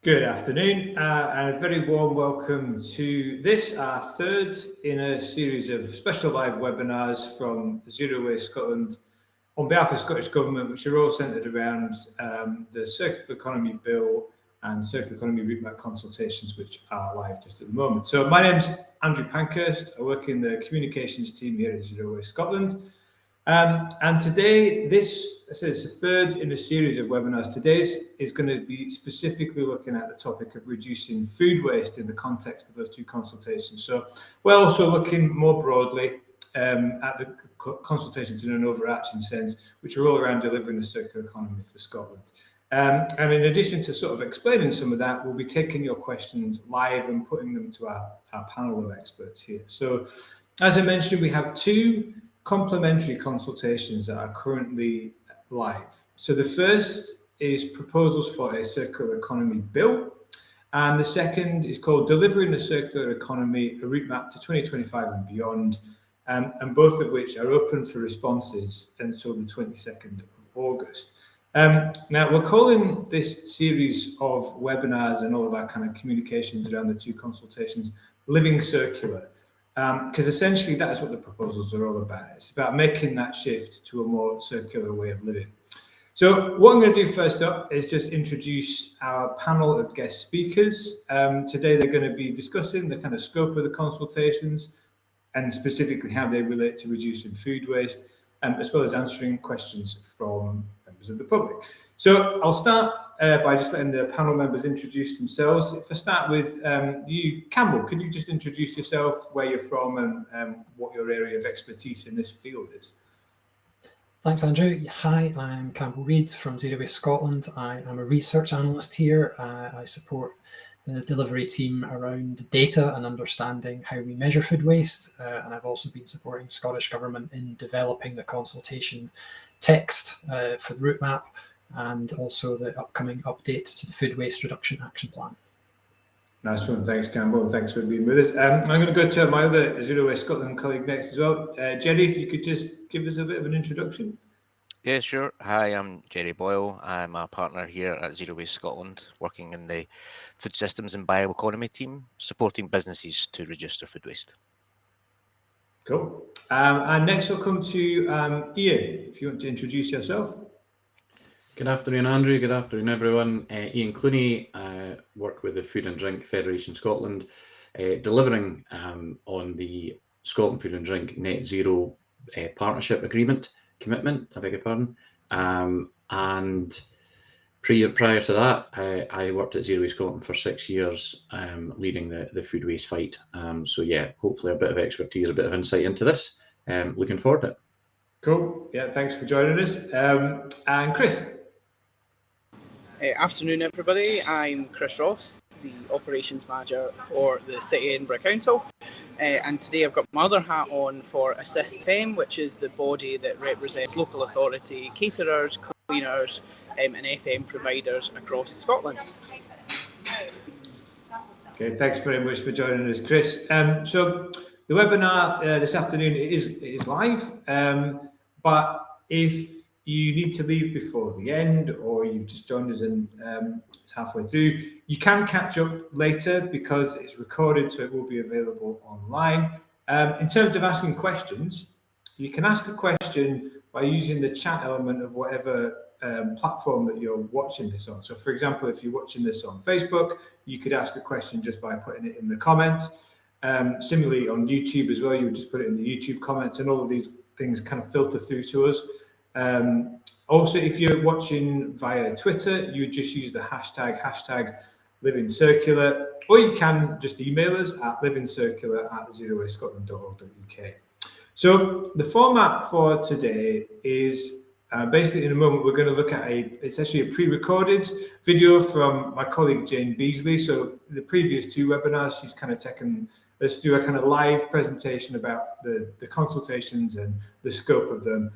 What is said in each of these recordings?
Good afternoon and a very warm welcome to this, our third in a series of special live webinars from Zero Waste Scotland on behalf of the Scottish Government, which are all centred around the Circular Economy Bill and Circular Economy Route Map consultations, which are live just at the moment. So my name's Andrew Pankhurst. I work in the communications team here at Zero Waste Scotland. And today, this is the third in a series of webinars. Today's is going to be specifically looking at the topic of reducing food waste in the context of those two consultations. So we're also looking more broadly at the consultations in an overarching sense, which are all around delivering the circular economy for Scotland. And in addition to sort of explaining some of that, we'll be taking your questions live and putting them to our panel of experts here. So as I mentioned, we have two complementary consultations that are currently live. So the first is proposals for a circular economy bill, and the second is called Delivering the Circular Economy, a Route Map to 2025 and Beyond, and both of which are open for responses until the 22nd of August. Now, we're calling this series of webinars and all of our kind of communications around the two consultations Living Circular. Because essentially that is what the proposals are all about. It's about making that shift to a more circular way of living. So what I'm going to do first up is just introduce our panel of guest speakers. Today they're going to be discussing the kind of scope of the consultations and specifically how they relate to reducing food waste, as well as answering questions from members of the public. So I'll start by just letting the panel members introduce themselves. If I start with you, Campbell, could you just introduce yourself, where you're from and what your area of expertise in this field is? Thanks, Andrew. Hi, I'm Campbell Reid from Zero Waste Scotland. I am a research analyst here. I support the delivery team around data and understanding how we measure food waste. And I've also been supporting Scottish Government in developing the consultation text for the route map, and also the upcoming update to the Food Waste Reduction Action Plan. Nice one. Thanks, Campbell. Thanks for being with us. I'm going to go to my other Zero Waste Scotland colleague next as well. Jerry, if you could just give us a bit of an introduction. Yeah, sure. Hi, I'm Jerry Boyle. I'm a partner here at Zero Waste Scotland, working in the Food Systems and Bioeconomy team, supporting businesses to reduce their food waste. Cool. And next we'll come to Ian, if you want to introduce yourself. Good afternoon, Andrew. Good afternoon, everyone. Ian Clooney, work with the Food and Drink Federation Scotland, delivering on the Scotland Food and Drink Net Zero Partnership Agreement commitment, I beg your pardon. And prior to that, I worked at Zero Waste Scotland for 6 years, leading the food waste fight. So yeah, hopefully a bit of expertise, a bit of insight into this. Looking forward to it. Cool. Yeah, thanks for joining us. And Chris. Afternoon, everybody. I'm Chris Ross, the Operations Manager for the City Edinburgh Council. And today I've got my other hat on for Assist FM, which is the body that represents local authority, caterers, cleaners, and FM providers across Scotland. Okay, thanks very much for joining us, Chris. So the webinar this afternoon is live, but if you need to leave before the end, or you've just joined us and it's halfway through, you can catch up later because it's recorded, so it will be available online. In terms of asking questions, you can ask a question by using the chat element of whatever platform that you're watching this on. So for example, if you're watching this on Facebook, you could ask a question just by putting it in the comments. Similarly on YouTube as well, you would just put it in the YouTube comments, and all of these things kind of filter through to us. Also, if you're watching via Twitter, you would just use the hashtag Living Circular, or you can just email us at livingcircular@zerowastescotland.org.uk. So the format for today is basically in a moment we're going to look at it's actually a pre-recorded video from my colleague Jane Beasley. So the previous two webinars, she's kind of taken us through a kind of live presentation about the consultations and the scope of them.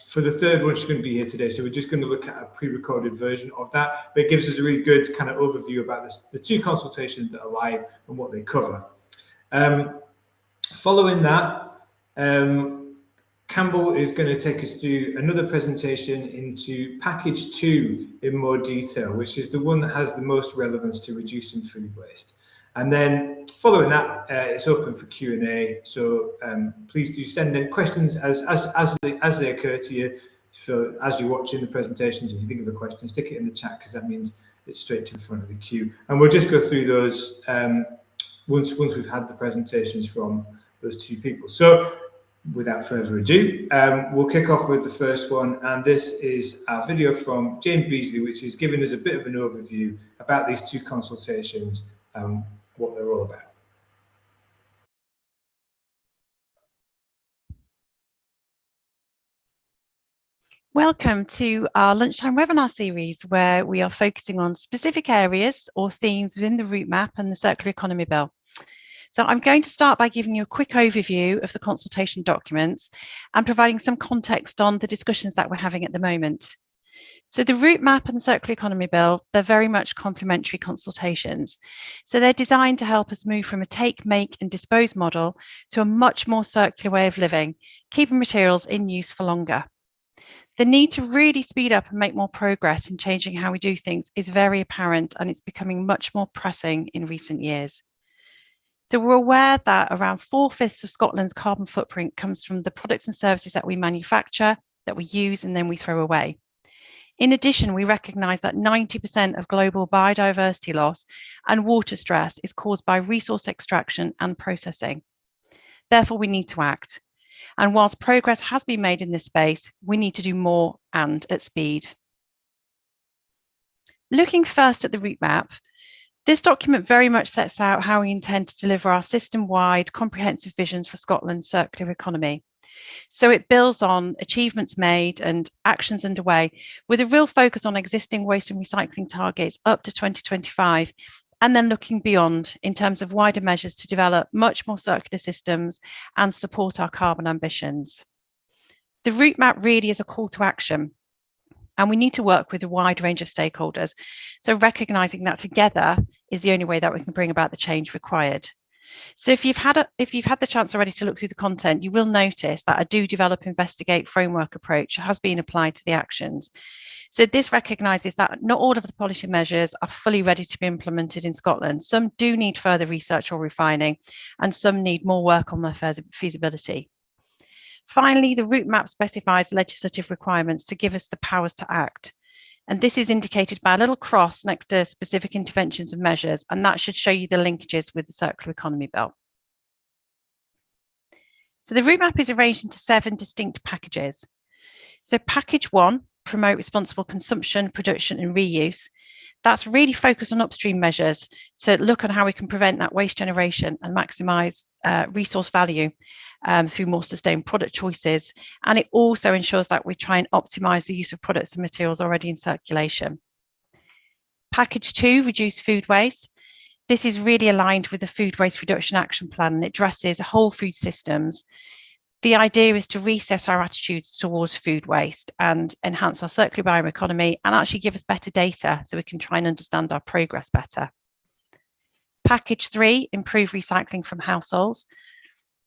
For the third one, she's going to be here today, so we're just going to look at a pre-recorded version of that, but it gives us a really good kind of overview about the two consultations that are live and what they cover. Following that, Campbell is going to take us through another presentation into package 2 in more detail, which is the one that has the most relevance to reducing food waste. And then following that, it's open for Q&A. So please do send in questions as they occur to you. So as you're watching the presentations, if you think of a question, stick it in the chat, because that means it's straight to the front of the queue. And we'll just go through those once we've had the presentations from those two people. So without further ado, we'll kick off with the first one, and this is a video from Jane Beasley, which is giving us a bit of an overview about these two consultations and what they're all about. Welcome to our lunchtime webinar series, where we are focusing on specific areas or themes within the route map and the Circular Economy Bill. So I'm going to start by giving you a quick overview of the consultation documents and providing some context on the discussions that we're having at the moment. So the route map and the Circular Economy Bill, they're very much complementary consultations. So they're designed to help us move from a take, make and dispose model to a much more circular way of living, keeping materials in use for longer. The need to really speed up and make more progress in changing how we do things is very apparent, and it's becoming much more pressing in recent years. So we're aware that around 4/5 of Scotland's carbon footprint comes from the products and services that we manufacture, that we use, and then we throw away. In addition, we recognise that 90% of global biodiversity loss and water stress is caused by resource extraction and processing. Therefore, we need to act. And whilst progress has been made in this space, we need to do more and at speed. Looking first at the route map, this document very much sets out how we intend to deliver our system-wide comprehensive visions for Scotland's circular economy. So it builds on achievements made and actions underway, with a real focus on existing waste and recycling targets up to 2025, and then looking beyond in terms of wider measures to develop much more circular systems and support our carbon ambitions. The route map really is a call to action, and we need to work with a wide range of stakeholders. So recognising that together is the only way that we can bring about the change required. So if you've had the chance already to look through the content, you will notice that a do, develop, investigate framework approach has been applied to the actions. So this recognises that not all of the policy measures are fully ready to be implemented in Scotland. Some do need further research or refining, and some need more work on their feasibility. Finally, the route map specifies legislative requirements to give us the powers to act. And this is indicated by a little cross next to specific interventions and measures, and that should show you the linkages with the Circular Economy Bill. So the route map is arranged into 7 distinct packages. So package 1, promote responsible consumption, production and reuse. That's really focused on upstream measures to look at how we can prevent that waste generation and maximise resource value through more sustained product choices. And it also ensures that we try and optimise the use of products and materials already in circulation. Package 2, reduce food waste. This is really aligned with the Food Waste Reduction Action Plan, and it addresses whole food systems. The idea is to reassess our attitudes towards food waste and enhance our circular bioeconomy, and actually give us better data so we can try and understand our progress better. Package 3, improve recycling from households.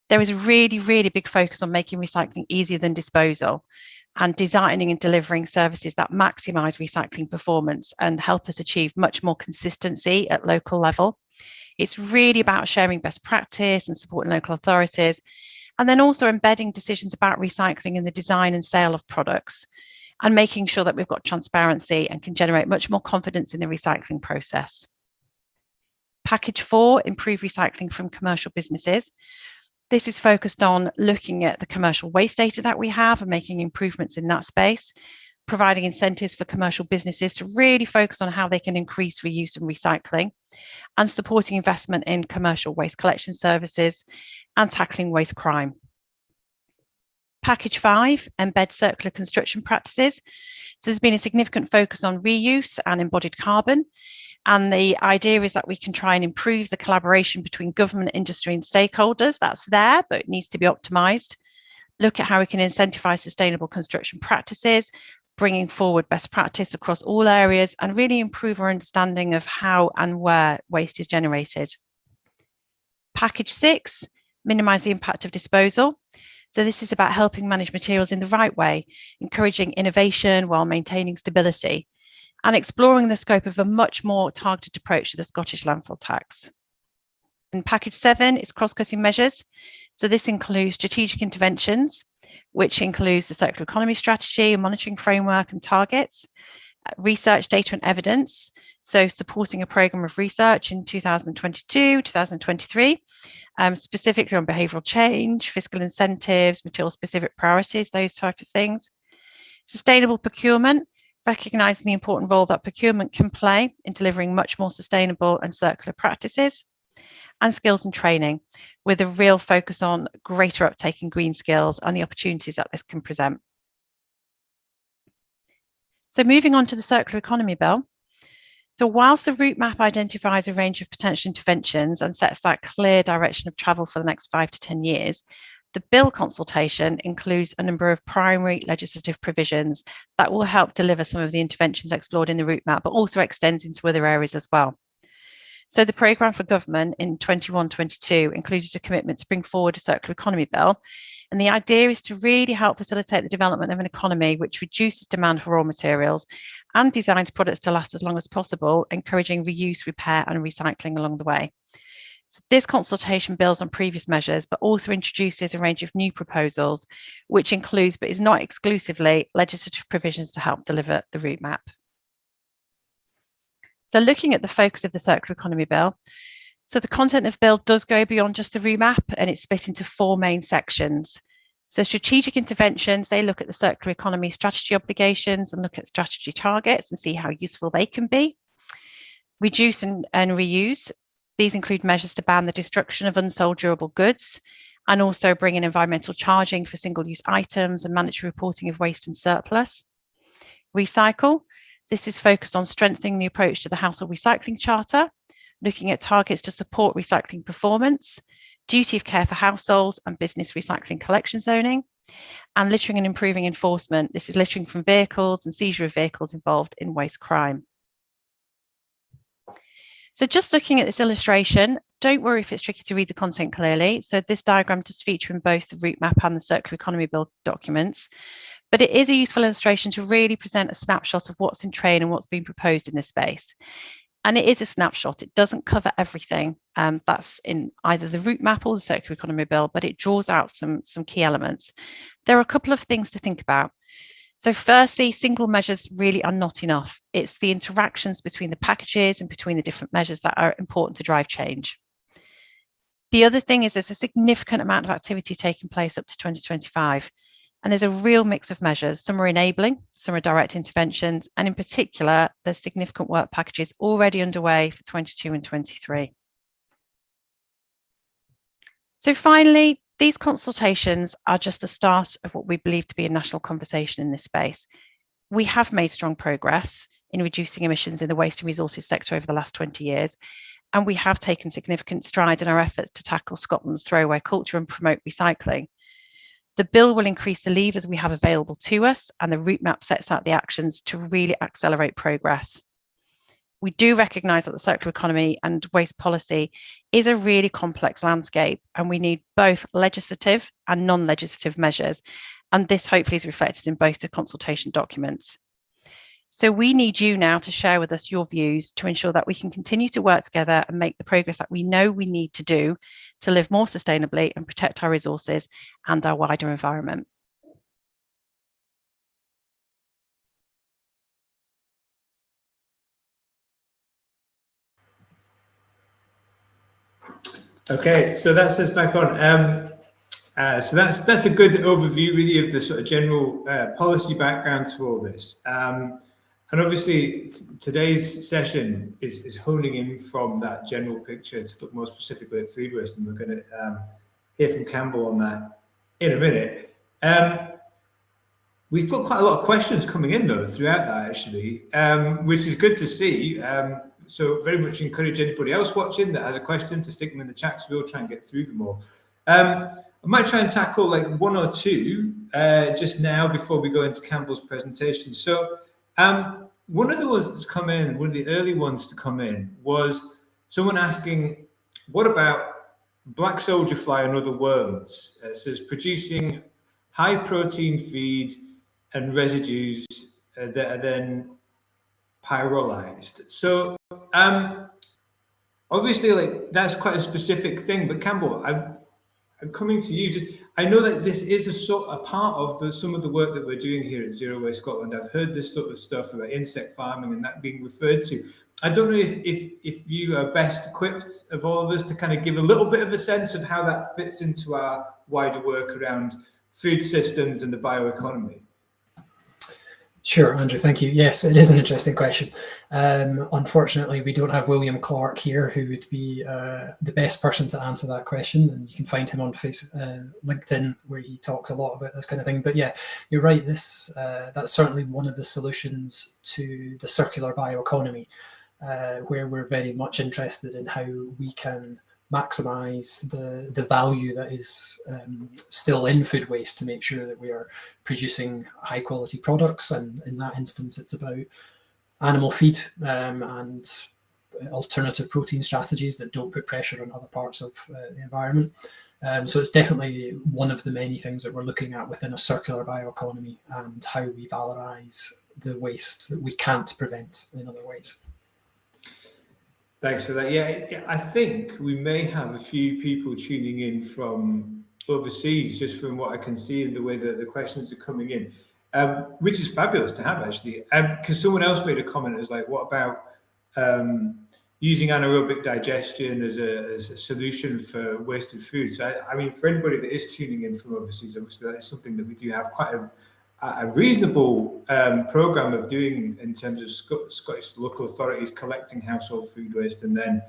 There is a really big focus on making recycling easier than disposal, and designing and delivering services that maximise recycling performance and help us achieve much more consistency at local level. It's really about sharing best practice and supporting local authorities, and then also embedding decisions about recycling in the design and sale of products, and making sure that we've got transparency and can generate much more confidence in the recycling process. Package 4, improve recycling from commercial businesses. This is focused on looking at the commercial waste data that we have and making improvements in that space, providing incentives for commercial businesses to really focus on how they can increase reuse and recycling, and supporting investment in commercial waste collection services and tackling waste crime. Package 5, embed circular construction practices. So there's been a significant focus on reuse and embodied carbon. And the idea is that we can try and improve the collaboration between government, industry and stakeholders. That's there, but it needs to be optimised. Look at how we can incentivise sustainable construction practices, bringing forward best practice across all areas, and really improve our understanding of how and where waste is generated. Package 6, minimise the impact of disposal. So this is about helping manage materials in the right way, encouraging innovation while maintaining stability, and exploring the scope of a much more targeted approach to the Scottish landfill tax. And package 7 is cross-cutting measures. So this includes strategic interventions, which includes the circular economy strategy, monitoring framework and targets, research, data and evidence. So supporting a programme of research in 2022, 2023, specifically on behavioural change, fiscal incentives, material-specific priorities, those type of things. Sustainable procurement, recognising the important role that procurement can play in delivering much more sustainable and circular practices. And skills and training, with a real focus on greater uptake in green skills and the opportunities that this can present. So moving on to the Circular Economy Bill. So whilst the route map identifies a range of potential interventions and sets that clear direction of travel for the next 5 to 10 years, the bill consultation includes a number of primary legislative provisions that will help deliver some of the interventions explored in the route map, but also extends into other areas as well. So the programme for government in 21-22 included a commitment to bring forward a circular economy bill. And the idea is to really help facilitate the development of an economy which reduces demand for raw materials and designs products to last as long as possible, encouraging reuse, repair and recycling along the way. So this consultation builds on previous measures, but also introduces a range of new proposals, which includes, but is not exclusively, legislative provisions to help deliver the route map. So looking at the focus of the Circular Economy Bill, so the content of the bill does go beyond just the route map, and it's split into 4 main sections. So strategic interventions, they look at the circular economy strategy obligations and look at strategy targets and see how useful they can be. Reduce and reuse, these include measures to ban the destruction of unsold durable goods and also bring in environmental charging for single-use items and mandatory reporting of waste and surplus. Recycle, this is focused on strengthening the approach to the Household Recycling Charter, looking at targets to support recycling performance, duty of care for households and business recycling collection zoning, and littering and improving enforcement. This is littering from vehicles and seizure of vehicles involved in waste crime. So just looking at this illustration, don't worry if it's tricky to read the content clearly. So this diagram does feature in both the route map and the Circular Economy Bill documents, but it is a useful illustration to really present a snapshot of what's in train and what's being proposed in this space. And it is a snapshot. It doesn't cover everything that's in either the route map or the Circular Economy Bill, but it draws out some key elements. There are a couple of things to think about. So firstly, single measures really are not enough. It's the interactions between the packages and between the different measures that are important to drive change. The other thing is there's a significant amount of activity taking place up to 2025. And there's a real mix of measures. Some are enabling, some are direct interventions, and in particular, there's significant work packages already underway for 22 and 23. So finally, these consultations are just the start of what we believe to be a national conversation in this space. We have made strong progress in reducing emissions in the waste and resources sector over the last 20 years, and we have taken significant strides in our efforts to tackle Scotland's throwaway culture and promote recycling. The bill will increase the levers we have available to us, and the route map sets out the actions to really accelerate progress. We do recognise that the circular economy and waste policy is a really complex landscape, and we need both legislative and non-legislative measures, and this hopefully is reflected in both the consultation documents. So we need you now to share with us your views to ensure that we can continue to work together and make the progress that we know we need to do to live more sustainably and protect our resources and our wider environment. Okay, so that's us back on. So that's a good overview, really, of the sort of general policy background to all this. And obviously, today's session is honing in from that general picture to look more specifically at food waste, and we're going to hear from Campbell on that in a minute. We've got quite a lot of questions coming in, though, throughout that, actually, which is good to see. So very much encourage anybody else watching that has a question to stick them in the chat, because we'll try and get through them all. I might try and tackle like one or two just now before we go into Campbell's presentation. So one of the ones that's come in, one of the early ones to come in, was someone asking, what about black soldier fly and other worms. It says producing high protein feed and residues that are then pyrolyzed. So obviously, like, that's quite a specific thing. But Campbell, I'm coming to you. I know that this is a part of some of the work that we're doing here at Zero Waste Scotland. I've heard this sort of stuff about insect farming and that being referred to. I don't know if you are best equipped of all of us to kind of give a little bit of a sense of how that fits into our wider work around food systems and the bioeconomy. Sure, Andrew, thank you. Yes, it is an interesting question. Unfortunately, we don't have William Clark here, who would be the best person to answer that question. And you can find him on LinkedIn, where he talks a lot about this kind of thing. But yeah, you're right. That's certainly one of the solutions to the circular bioeconomy, where we're very much interested in how we can maximize the value that is still in food waste to make sure that we are producing high quality products. And in that instance, it's about animal feed and alternative protein strategies that don't put pressure on other parts of the environment. So it's definitely one of the many things that we're looking at within a circular bioeconomy, and how we valorize the waste that we can't prevent in other ways. Thanks for that. Yeah, I think we may have a few people tuning in from overseas, just from what I can see in the way that the questions are coming in, which is fabulous to have, actually. Because someone else made a comment, it was like, what about using anaerobic digestion as a solution for wasted food? So, I mean, for anybody that is tuning in from overseas, obviously that is something that we do have quite a reasonable program of doing in terms of Scottish local authorities collecting household food waste. And then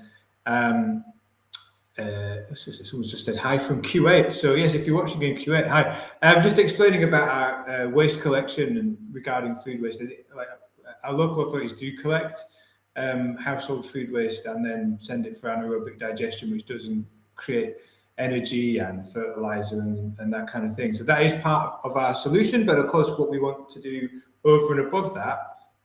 someone's just said hi from Kuwait. So yes, if you're watching in Kuwait, hi. I'm just explaining about our waste collection and regarding food waste. Like, our local authorities do collect household food waste and then send it for anaerobic digestion, which doesn't create energy and fertilizer and that kind of thing. So that is part of our solution. But of course, what we want to do over and above that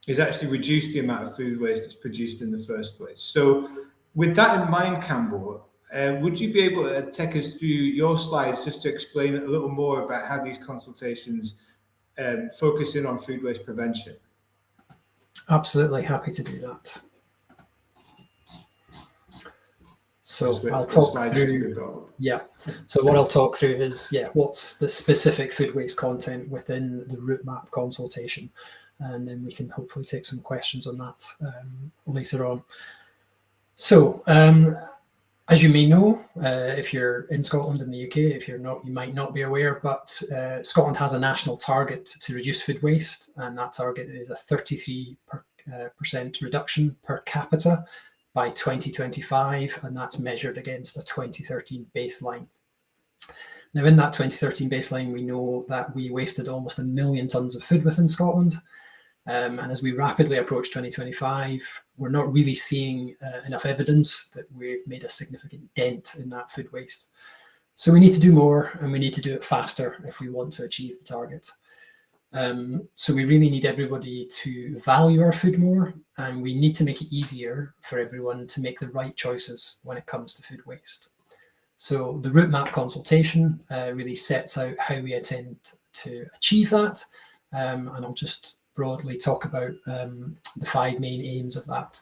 is actually reduce the amount of food waste that's produced in the first place. So with that in mind, Campbell, would you be able to take us through your slides just to explain a little more about how these consultations focus in on food waste prevention? Absolutely, happy to do that. So I'll talk through, so what I'll talk through is, what's the specific food waste content within the route map consultation, and then we can hopefully take some questions on that later on. So as you may know, if you're in Scotland and the UK, if you're not, you might not be aware, but Scotland has a national target to reduce food waste, and that target is a 33% reduction per capita by 2025, and that's measured against a 2013 baseline. Now, in that 2013 baseline, we know that we wasted almost 1 million tonnes of food within Scotland. And as we rapidly approach 2025, we're not really seeing enough evidence that we've made a significant dent in that food waste. So we need to do more, and we need to do it faster if we want to achieve the target. So we really need everybody to value our food more, and we need to make it easier for everyone to make the right choices when it comes to food waste. So the route map consultation really sets out how we intend to achieve that, and I'll just broadly talk about the 5 main aims of that.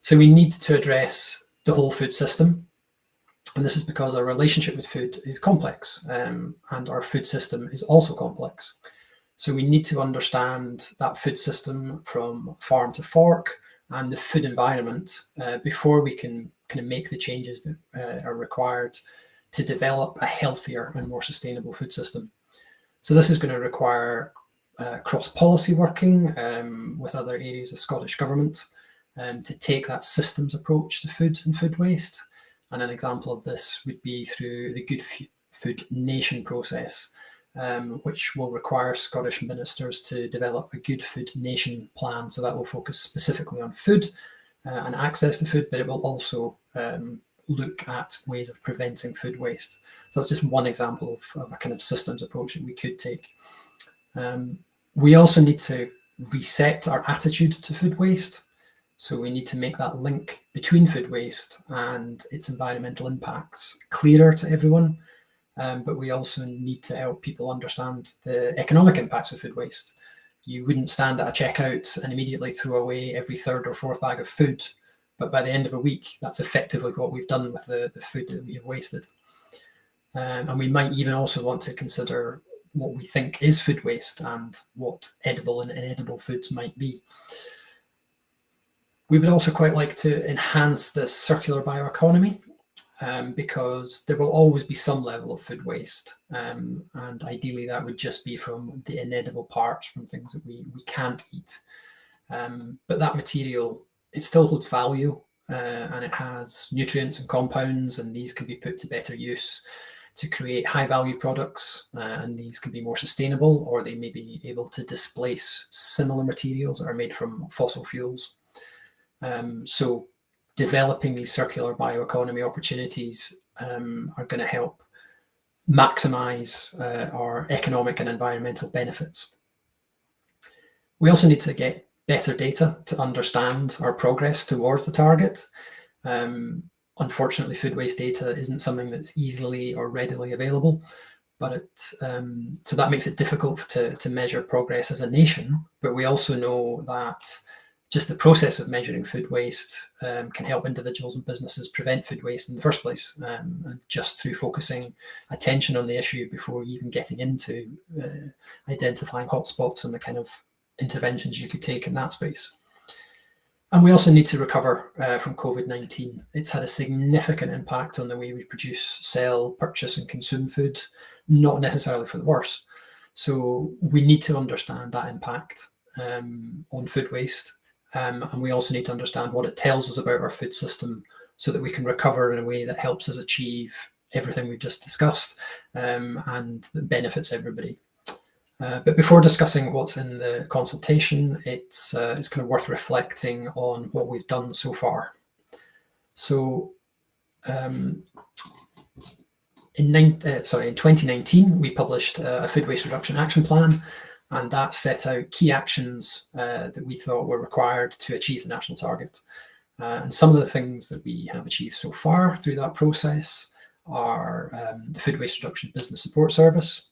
So we need to address the whole food system, and this is because our relationship with food is complex, and our food system is also complex. So we need to understand that food system from farm to fork and the food environment before we can kind of make the changes that are required to develop a healthier and more sustainable food system. So this is going to require cross-policy working with other areas of Scottish government to take that systems approach to food and food waste. And an example of this would be through the Good Food Nation process, which will require Scottish ministers to develop a Good Food Nation plan. So that will focus specifically on food and access to food, but it will also look at ways of preventing food waste. So that's just one example of a kind of systems approach that we could take. We also need to reset our attitude to food waste. So we need to make that link between food waste and its environmental impacts clearer to everyone. But we also need to help people understand the economic impacts of food waste. You wouldn't stand at a checkout and immediately throw away every third or fourth bag of food. But by the end of a week, that's effectively what we've done with the food that we have wasted. And we might even also want to consider what we think is food waste and what edible and inedible foods might be. We would also quite like to enhance the circular bioeconomy because there will always be some level of food waste. And ideally that would just be from the inedible parts, from things that we can't eat. But that material, it still holds value and it has nutrients and compounds, and these can be put to better use to create high value products, and these can be more sustainable, or they may be able to displace similar materials that are made from fossil fuels. So developing these circular bioeconomy opportunities are going to help maximize our economic and environmental benefits. We also need to get better data to understand our progress towards the target. Unfortunately, food waste data isn't something that's easily or readily available, but so that makes it difficult to measure progress as a nation. But we also know that just the process of measuring food waste can help individuals and businesses prevent food waste in the first place, and just through focusing attention on the issue before even getting into identifying hotspots and the kind of interventions you could take in that space. And we also need to recover from COVID-19. It's had a significant impact on the way we produce, sell, purchase and consume food, not necessarily for the worse. So we need to understand that impact on food waste. And we also need to understand what it tells us about our food system so that we can recover in a way that helps us achieve everything we've just discussed and that benefits everybody. But before discussing what's in the consultation, it's kind of worth reflecting on what we've done so far. So in 2019, we published a food waste reduction action plan, and that set out key actions that we thought were required to achieve the national target. And some of the things that we have achieved so far through that process are the Food Waste Reduction Business Support Service.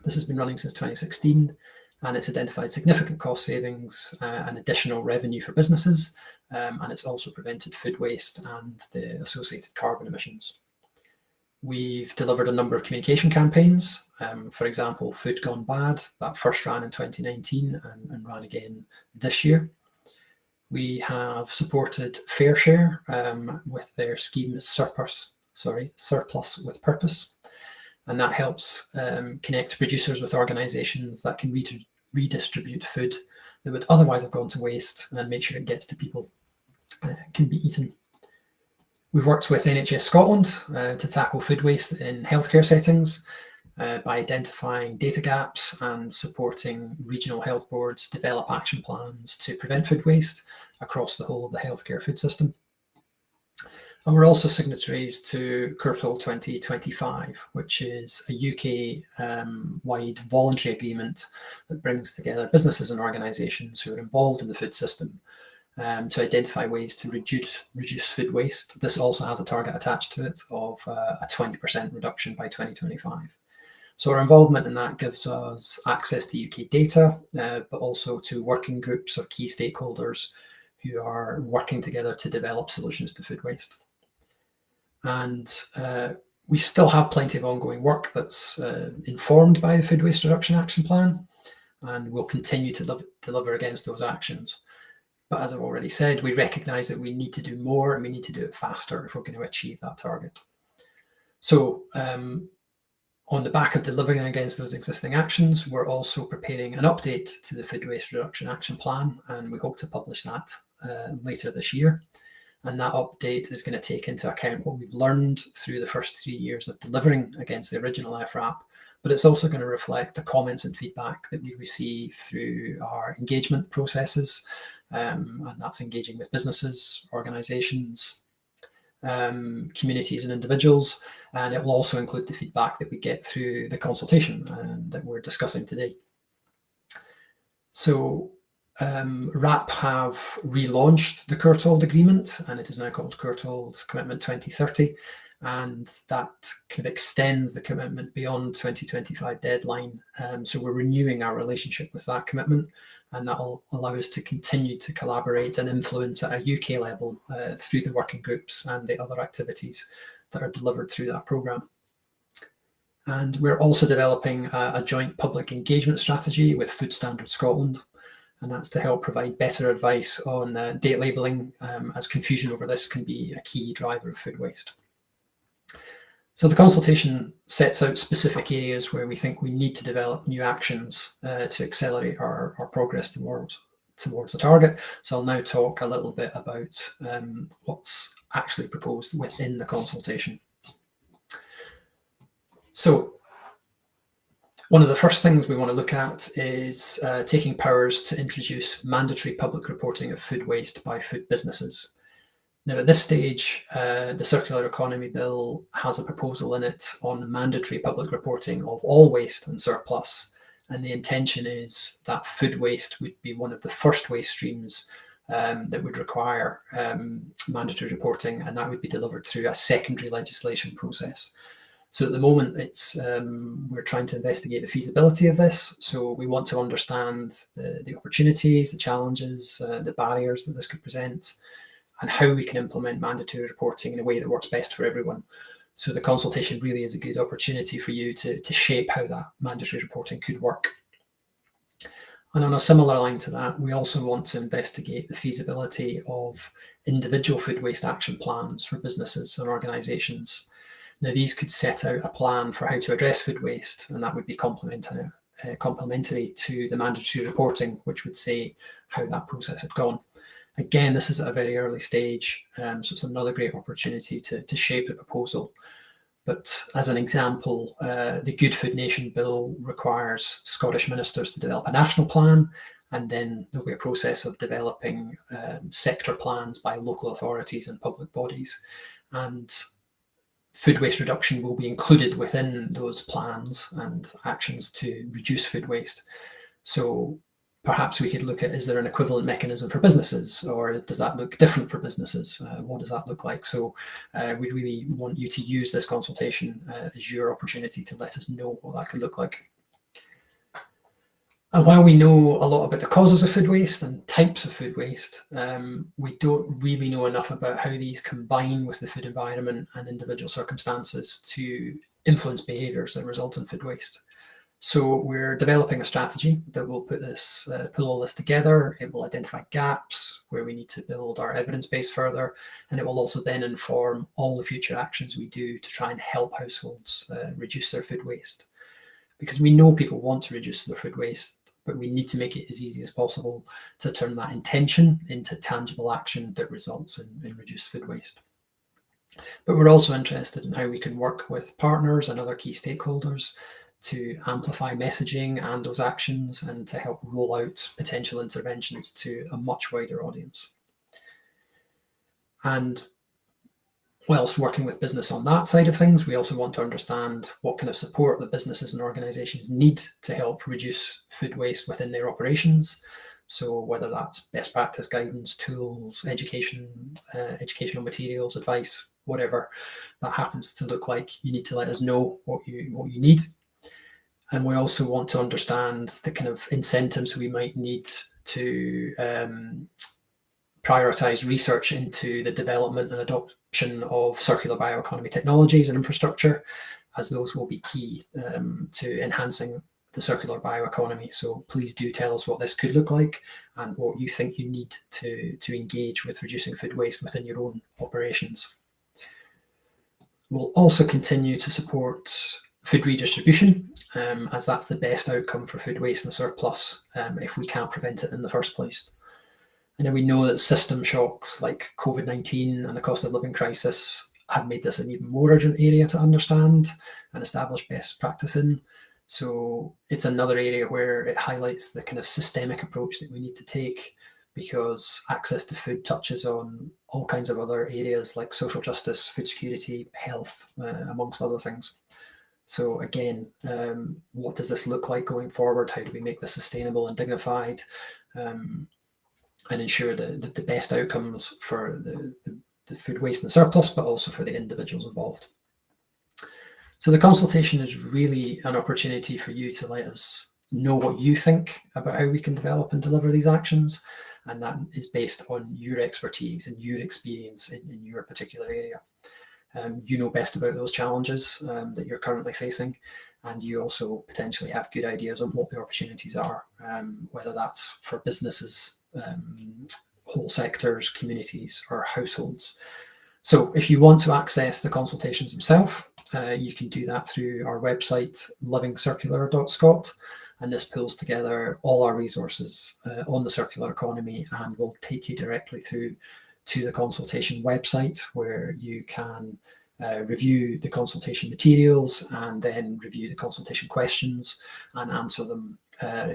This has been running since 2016, and it's identified significant cost savings and additional revenue for businesses, and it's also prevented food waste and the associated carbon emissions. We've delivered a number of communication campaigns. For example, Food Gone Bad, that first ran in 2019 and ran again this year. We have supported FareShare with their scheme Surplus with Purpose. And that helps connect producers with organisations that can redistribute food that would otherwise have gone to waste and make sure it gets to people and can be eaten. We've worked with NHS Scotland to tackle food waste in healthcare settings by identifying data gaps and supporting regional health boards develop action plans to prevent food waste across the whole of the healthcare food system. And we're also signatories to CURTL 2025, which is a UK-wide voluntary agreement that brings together businesses and organisations who are involved in the food system to identify ways to reduce food waste. This also has a target attached to it of a 20% reduction by 2025. So our involvement in that gives us access to UK data, but also to working groups of key stakeholders who are working together to develop solutions to food waste. And we still have plenty of ongoing work that's informed by the Food Waste Reduction Action Plan, and we'll continue to deliver against those actions. But as I've already said, we recognise that we need to do more and we need to do it faster if we're going to achieve that target. So on the back of delivering against those existing actions, we're also preparing an update to the Food Waste Reduction Action Plan, and we hope to publish that later this year. And that update is going to take into account what we've learned through the first 3 years of delivering against the original FRAP, but it's also going to reflect the comments and feedback that we receive through our engagement processes, and that's engaging with businesses, organisations, communities and individuals, and it will also include the feedback that we get through the consultation that we're discussing today. So RAP have relaunched the Courtauld Agreement, and it is now called Courtauld Commitment 2030, and that kind of extends the commitment beyond 2025 deadline. So we're renewing our relationship with that commitment, and that will allow us to continue to collaborate and influence at a UK level through the working groups and the other activities that are delivered through that programme. And we're also developing a joint public engagement strategy with Food Standards Scotland, and that's to help provide better advice on date labelling, as confusion over this can be a key driver of food waste. So the consultation sets out specific areas where we think we need to develop new actions to accelerate our progress towards the target. So I'll now talk a little bit about what's actually proposed within the consultation. So one of the first things we want to look at is taking powers to introduce mandatory public reporting of food waste by food businesses. Now, at this stage, the Circular Economy Bill has a proposal in it on mandatory public reporting of all waste and surplus, and the intention is that food waste would be one of the first waste streams that would require mandatory reporting, and that would be delivered through a secondary legislation process. So at the moment, it's we're trying to investigate the feasibility of this. So we want to understand the opportunities, the challenges, the barriers that this could present, and how we can implement mandatory reporting in a way that works best for everyone. So the consultation really is a good opportunity for you to shape how that mandatory reporting could work. And on a similar line to that, we also want to investigate the feasibility of individual food waste action plans for businesses and organisations. Now, these could set out a plan for how to address food waste, and that would be complementary to the mandatory reporting, which would say how that process had gone. Again, this is at a very early stage, so it's another great opportunity to shape the proposal. But as an example, the Good Food Nation Bill requires Scottish ministers to develop a national plan, and then there'll be a process of developing sector plans by local authorities and public bodies. And food waste reduction will be included within those plans and actions to reduce food waste. So perhaps we could look at, is there an equivalent mechanism for businesses, or does that look different for businesses? What does that look like? So we really want you to use this consultation as your opportunity to let us know what that could look like. And while we know a lot about the causes of food waste and types of food waste, we don't really know enough about how these combine with the food environment and individual circumstances to influence behaviours that result in food waste. So we're developing a strategy that will pull all this together. It will identify gaps where we need to build our evidence base further, and it will also then inform all the future actions we do to try and help households reduce their food waste. Because we know people want to reduce their food waste, but we need to make it as easy as possible to turn that intention into tangible action that results in reduced food waste. But we're also interested in how we can work with partners and other key stakeholders to amplify messaging and those actions, and to help roll out potential interventions to a much wider audience. And whilst working with business on that side of things, we also want to understand what kind of support the businesses and organisations need to help reduce food waste within their operations. So whether that's best practice guidance, tools, educational materials, advice, whatever that happens to look like, you need to let us know what you need. And we also want to understand the kind of incentives we might need to prioritise research into the development and adoption of circular bioeconomy technologies and infrastructure, as those will be key to enhancing the circular bioeconomy. So please do tell us what this could look like and what you think you need to engage with reducing food waste within your own operations. We'll also continue to support food redistribution, as that's the best outcome for food waste and surplus if we can't prevent it in the first place. And then we know that system shocks like COVID-19 and the cost of living crisis have made this an even more urgent area to understand and establish best practice in. So it's another area where it highlights the kind of systemic approach that we need to take, because access to food touches on all kinds of other areas like social justice, food security, health, amongst other things. So again, what does this look like going forward? How do we make this sustainable and dignified? and ensure the best outcomes for the food waste and the surplus, but also for the individuals involved. So the consultation is really an opportunity for you to let us know what you think about how we can develop and deliver these actions. And that is based on your expertise and your experience in your particular area. You know best about those challenges that you're currently facing, and you also potentially have good ideas on what the opportunities are, whether that's for businesses, whole sectors, communities, or households. So if you want to access the consultations themselves, you can do that through our website, livingcircular.scot, and this pulls together all our resources on the circular economy and will take you directly through to the consultation website, where you can review the consultation materials and then review the consultation questions and answer them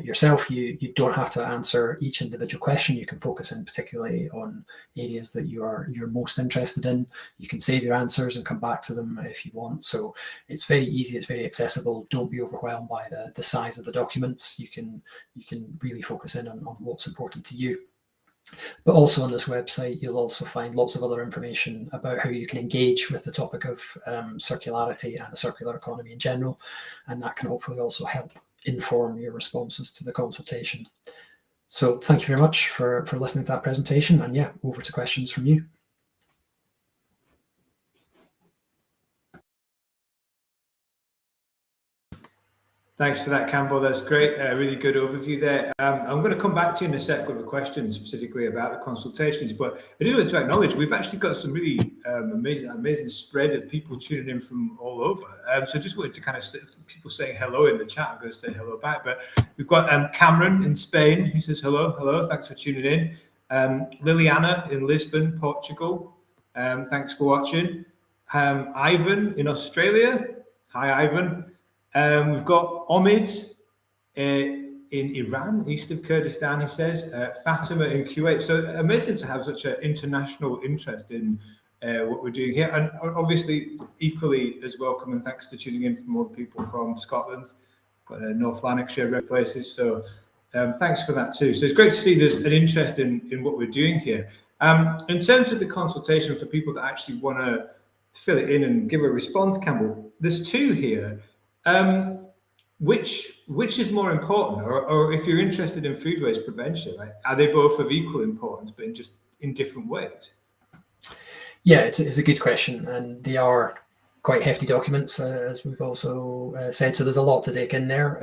yourself. You don't have to answer each individual question. You can focus in particularly on areas that you're most interested in. You can save your answers and come back to them if you want. So it's very easy, it's very accessible. Don't be overwhelmed by the size of the documents. You can really focus in on what's important to you. But also on this website, you'll also find lots of other information about how you can engage with the topic of circularity and the circular economy in general. And that can hopefully also help inform your responses to the consultation. So thank you very much for listening to that presentation. And yeah, over to questions from you. Thanks for that, Campbell. That's great. Really good overview there. I'm going to come back to you in a sec with a question specifically about the consultations, but I do want to acknowledge we've actually got some really amazing spread of people tuning in from all over. So just wanted to kind of people saying hello in the chat. I'm going to say hello back, but we've got Cameron in Spain who says hello. Thanks for tuning in. Liliana in Lisbon, Portugal. Thanks for watching. Ivan in Australia. Hi, Ivan. We've got Omid in Iran, east of Kurdistan, he says, Fatima in Kuwait. So amazing to have such an international interest in what we're doing here. And obviously, equally as welcome, and thanks for tuning in from all the people from Scotland, got North Lanarkshire, red places. So thanks for that too. So it's great to see there's an interest in what we're doing here. In terms of the consultation for people that actually want to fill it in and give a response, Campbell, there's two here. Which is more important, or if you're interested in food waste prevention, are they both of equal importance, but in different ways? Yeah, it's a good question, and they are quite hefty documents, as we've also said. So there's a lot to take in there.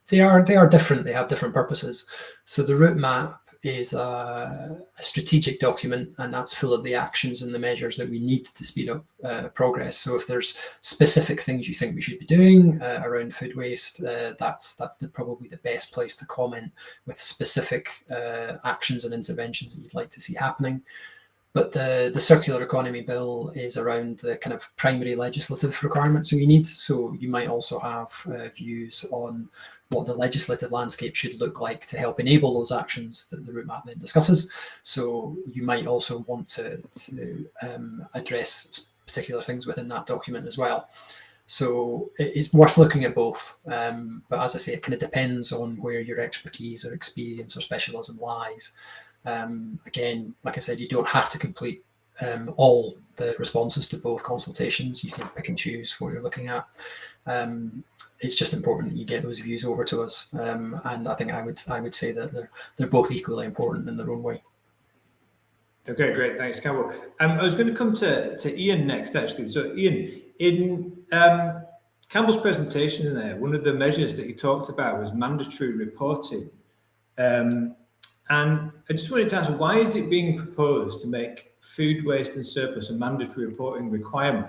They are different. They have different purposes. So the route map is a strategic document, and that's full of the actions and the measures that we need to speed up progress. So if there's specific things you think we should be doing around food waste, that's probably the best place to comment with specific actions and interventions that you'd like to see happening. But the circular economy bill is around the kind of primary legislative requirements we need. So you might also have views on what the legislative landscape should look like to help enable those actions that the route map then discusses. So you might also want to address particular things within that document as well. So it's worth looking at both. But as I say, it kind of depends on where your expertise or experience or specialism lies. Again, like I said, you don't have to complete all the responses to both consultations. You can pick and choose what you're looking at. It's just important that you get those views over to us, and I think I would say that they're both equally important in their own way. Okay, great, thanks, Campbell. I was going to come to Ian next, actually. So, Ian, in Campbell's presentation there, one of the measures that he talked about was mandatory reporting. And I just wanted to ask, why is it being proposed to make food waste and surplus a mandatory reporting requirement?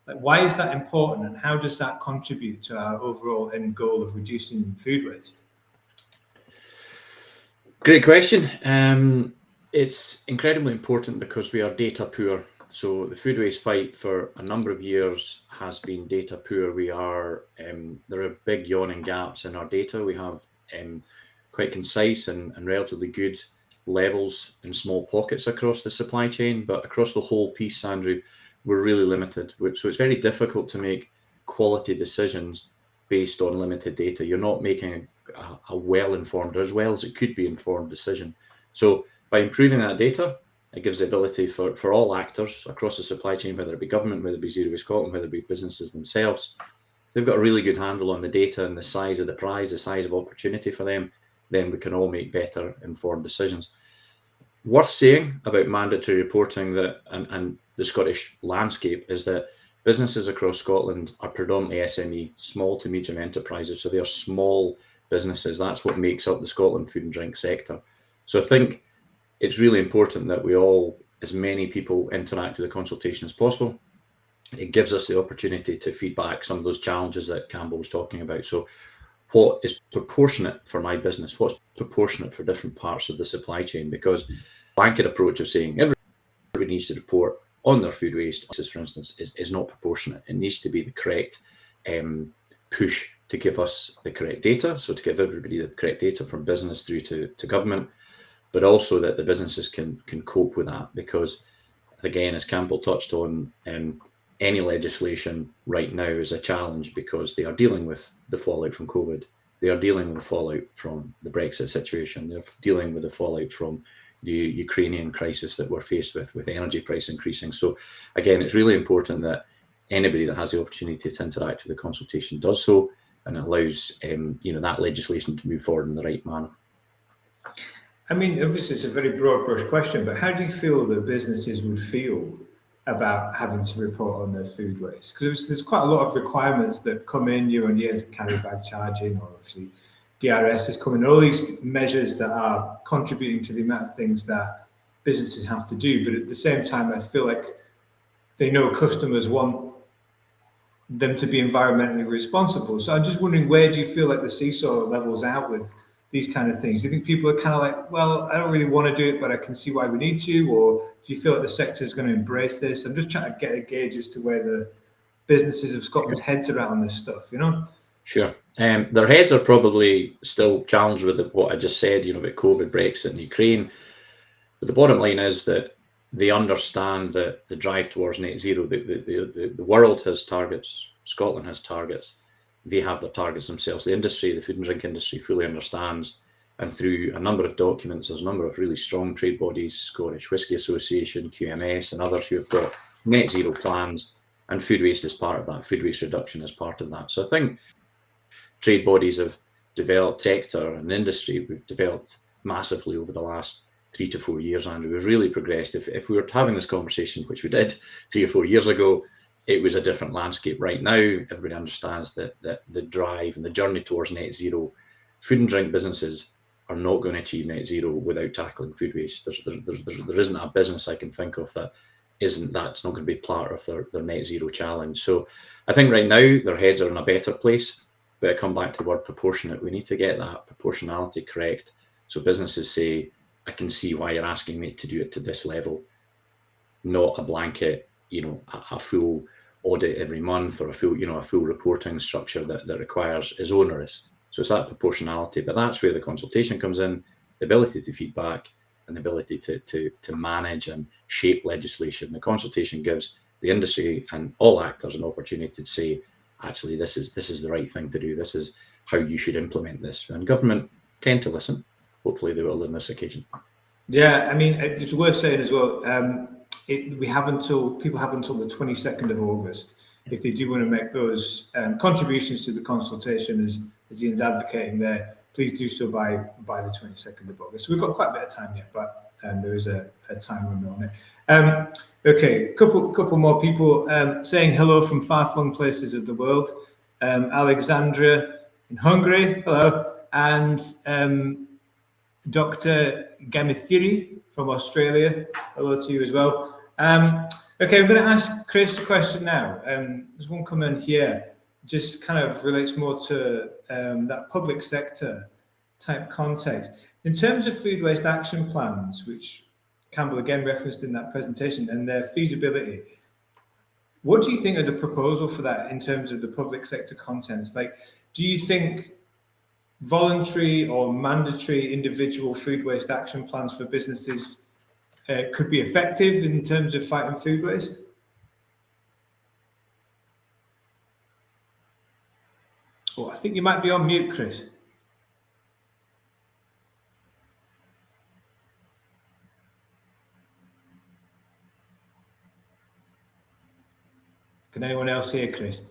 Like, why is that important, and how does that contribute to our overall end goal of reducing food waste? Great question. It's incredibly important because we are data poor. So the food waste fight for a number of years has been data poor. There are big yawning gaps in our data. We have quite concise and relatively good levels in small pockets across the supply chain, but across the whole piece, Andrew, we're really limited. So it's very difficult to make quality decisions based on limited data. You're not making a well-informed, or as well as it could be informed decision. So by improving that data, it gives the ability for all actors across the supply chain, whether it be government, whether it be Zero Waste Scotland, whether it be businesses themselves, if they've got a really good handle on the data and the size of the prize, the size of opportunity for them, then we can all make better informed decisions. Worth saying about mandatory reporting that and the Scottish landscape is that businesses across Scotland are predominantly SME, small to medium enterprises. So they are small businesses. That's what makes up the Scotland food and drink sector. So I think it's really important that we all, as many people, interact with the consultation as possible. It gives us the opportunity to feedback some of those challenges that Campbell was talking about. So what is proportionate for my business? What's proportionate for different parts of the supply chain? Because blanket approach of saying everybody needs to report on their food waste, for instance, is not proportionate. It needs to be the correct push to give us the correct data. So to give everybody the correct data from business through to government, but also that the businesses can cope with that. Because again, as Campbell touched on, any legislation right now is a challenge because they are dealing with the fallout from COVID. They are dealing with the fallout from the Brexit situation. They're dealing with the fallout from the Ukrainian crisis that we're faced with energy price increasing. So again, it's really important that anybody that has the opportunity to interact with the consultation does so, and it allows that legislation to move forward in the right manner. I mean, obviously it's a very broad brush question, but how do you feel that businesses would feel about having to report on their food waste? Because there's quite a lot of requirements that come in year on year, carry bag charging, or obviously DRS is coming, all these measures that are contributing to the amount of things that businesses have to do. But at the same time, I feel like they know customers want them to be environmentally responsible. So I'm just wondering, where do you feel like the seesaw levels out with these kind of things? Do you think people are kind of like, well, I don't really want to do it, but I can see why we need to? Or do you feel like the sector is going to embrace this? I'm just trying to get a gauge as to where the businesses of Scotland's heads are at on this stuff, you know? Sure. Their heads are probably still challenged with what I just said, about COVID, Brexit, and Ukraine. But the bottom line is that they understand that the drive towards net zero, the world has targets, Scotland has targets. They have their targets themselves. The industry, the food and drink industry, fully understands, and through a number of documents, there's a number of really strong trade bodies, Scottish Whisky Association, QMS, and others who have got net zero plans, and food waste is part of that. Food waste reduction is part of that. So I think trade bodies have developed, sector and industry, we've developed massively over the last 3 to 4 years, Andrew. We've really progressed. If we were having this conversation, which we did 3 or 4 years ago, it was a different landscape. Right now, everybody understands that the drive and the journey towards net zero, food and drink businesses are not going to achieve net zero without tackling food waste. There isn't a business I can think of that's not going to be part of their net zero challenge. So I think right now their heads are in a better place, but I come back to the word proportionate. We need to get that proportionality correct. So businesses say, I can see why you're asking me to do it to this level, not a blanket, a full audit every month, or a full reporting structure that requires is onerous. So it's that proportionality, but that's where the consultation comes in, the ability to feedback and the ability to manage and shape legislation. The consultation gives the industry and all actors an opportunity to say, actually, this is the right thing to do. This is how you should implement this. And government tend to listen. Hopefully they will on this occasion. Yeah, I mean, it's worth saying as well, people have until the 22nd of August if they do want to make those contributions to the consultation, as Ian's advocating there. Please do so by the 22nd of August. So we've got quite a bit of time yet, but there is a time limit on it. Okay, couple more people saying hello from far-flung places of the world. Alexandria in Hungary, hello, and Dr. Gamithiri from Australia, hello to you as well. Okay, I'm going to ask Chris a question now. There's one comment here, just kind of relates more to that public sector type context. In terms of food waste action plans, which Campbell again referenced in that presentation, and their feasibility, what do you think of the proposal for that in terms of the public sector contents? Like, do you think voluntary or mandatory individual food waste action plans for businesses could be effective in terms of fighting food waste? Oh, I think you might be on mute, Chris. Can anyone else hear Chris?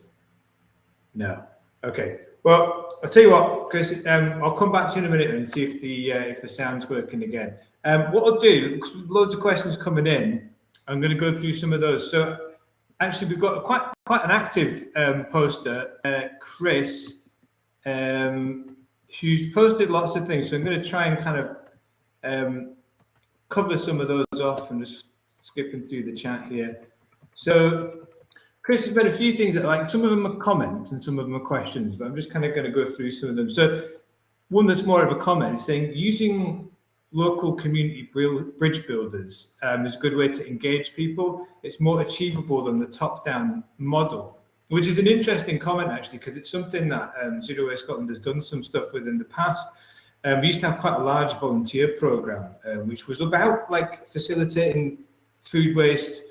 No. Okay. Well, I'll tell you what, Chris. I'll come back to you in a minute and see if the sound's working again. What I'll do, loads of questions coming in. I'm going to go through some of those. So, actually, we've got quite an active poster, Chris, who's posted lots of things. So I'm going to try and kind of cover some of those off and just skipping through the chat here. So Chris has made a few things that, like, some of them are comments and some of them are questions, but I'm just kind of going to go through some of them. So one that's more of a comment is saying using local community bridge builders is a good way to engage people. It's more achievable than the top-down model, which is an interesting comment, actually, because it's something that Zero Waste Scotland has done some stuff with in the past. We used to have quite a large volunteer program, which was about like facilitating food waste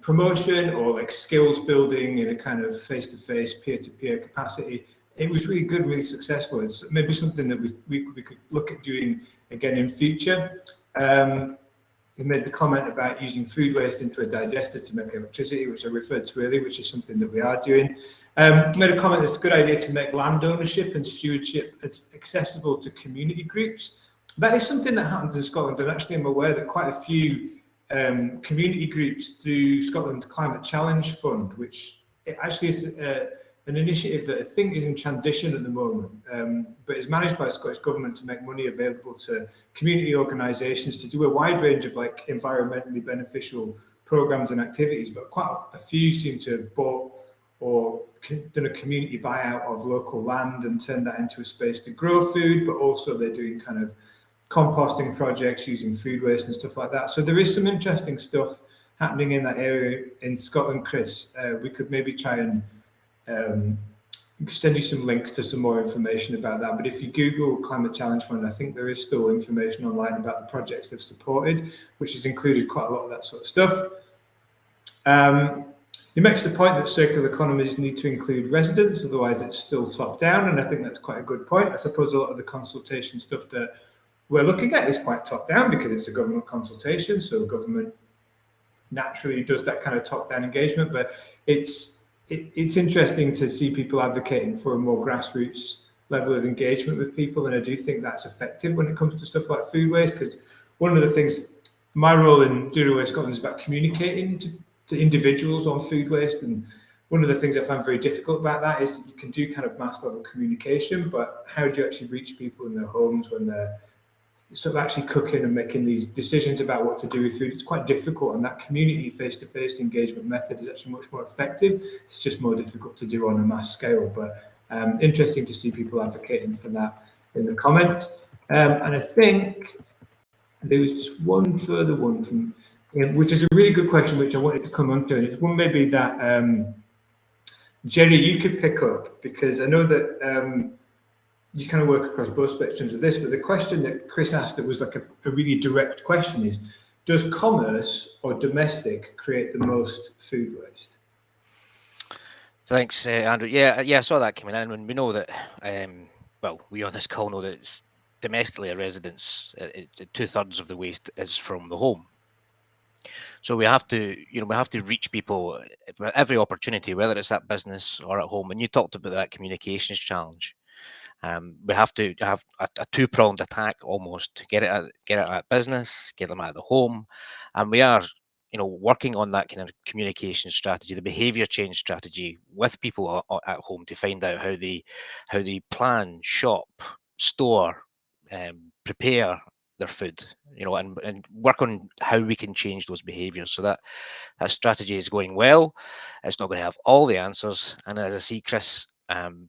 promotion or like skills building in a kind of face-to-face, peer-to-peer capacity. It was really good, really successful. It's maybe something that we could look at doing again in future. We made the comment about using food waste into a digester to make electricity, which I referred to earlier, which is something that we are doing. Made a comment that's a good idea to make land ownership and stewardship accessible to community groups. That is something that happens in Scotland, and actually I'm aware that quite a few community groups through Scotland's Climate Challenge Fund, which it actually is an initiative that I think is in transition at the moment, but is managed by the Scottish Government to make money available to community organisations to do a wide range of like environmentally beneficial programmes and activities, but quite a few seem to have bought or done a community buyout of local land and turned that into a space to grow food, but also they're doing kind of composting projects using food waste and stuff like that. So there is some interesting stuff happening in that area in Scotland, Chris. We could maybe try and send you some links to some more information about that. But if you Google Climate Challenge Fund, I think there is still information online about the projects they've supported, which has included quite a lot of that sort of stuff. He makes the point that circular economies need to include residents, otherwise it's still top down, and I think that's quite a good point. I suppose a lot of the consultation stuff that we're looking at is quite top down because it's a government consultation, so government naturally does that kind of top down engagement, but it's interesting to see people advocating for a more grassroots level of engagement with people, and I do think that's effective when it comes to stuff like food waste, because one of the things, my role in Zero Waste Scotland is about communicating to individuals on food waste, and one of the things I find very difficult about that is you can do kind of mass level communication, but how do you actually reach people in their homes when they're sort of actually cooking and making these decisions about what to do with food? It's quite difficult, and that community face-to-face engagement method is actually much more effective. It's just more difficult to do on a mass scale, but interesting to see people advocating for that in the comments. And I think there was just one further one from, which is a really good question, which I wanted to come on to, and it's one maybe that Jerry, you could pick up, because I know that you kind of work across both spectrums of this, but the question that Chris asked that was like a really direct question is, does commerce or domestic create the most food waste? Thanks, Andrew. Yeah, I saw that coming in, and we know that, well, we on this call know that it's domestically a residence, 2/3 of the waste is from the home. So we have to, we have to reach people for every opportunity, whether it's at business or at home. And you talked about that communications challenge. We have to have a two-pronged attack almost to get it at business, get them at the home, and we are, working on that kind of communication strategy, the behaviour change strategy with people at home to find out how they plan, shop, store, prepare their food, and work on how we can change those behaviours. So that strategy is going well. It's not going to have all the answers, and as I see Chris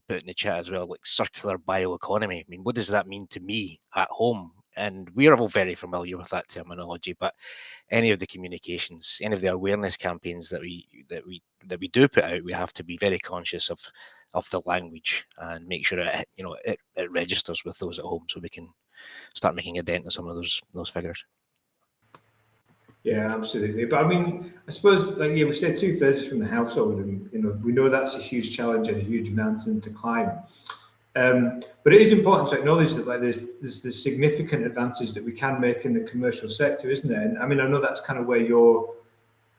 put in the chat as well, like circular bioeconomy. I mean, what does that mean to me at home? And we are all very familiar with that terminology, but any of the communications, any of the awareness campaigns that we do put out, we have to be very conscious of the language and make sure it registers with those at home, so we can start making a dent in some of those figures. Yeah, absolutely. But I mean, I suppose, like, we said 2/3 is from the household, and we know that's a huge challenge and a huge mountain to climb. But it is important to acknowledge that, like, there's significant advances that we can make in the commercial sector, isn't there? And I mean, I know that's kind of where your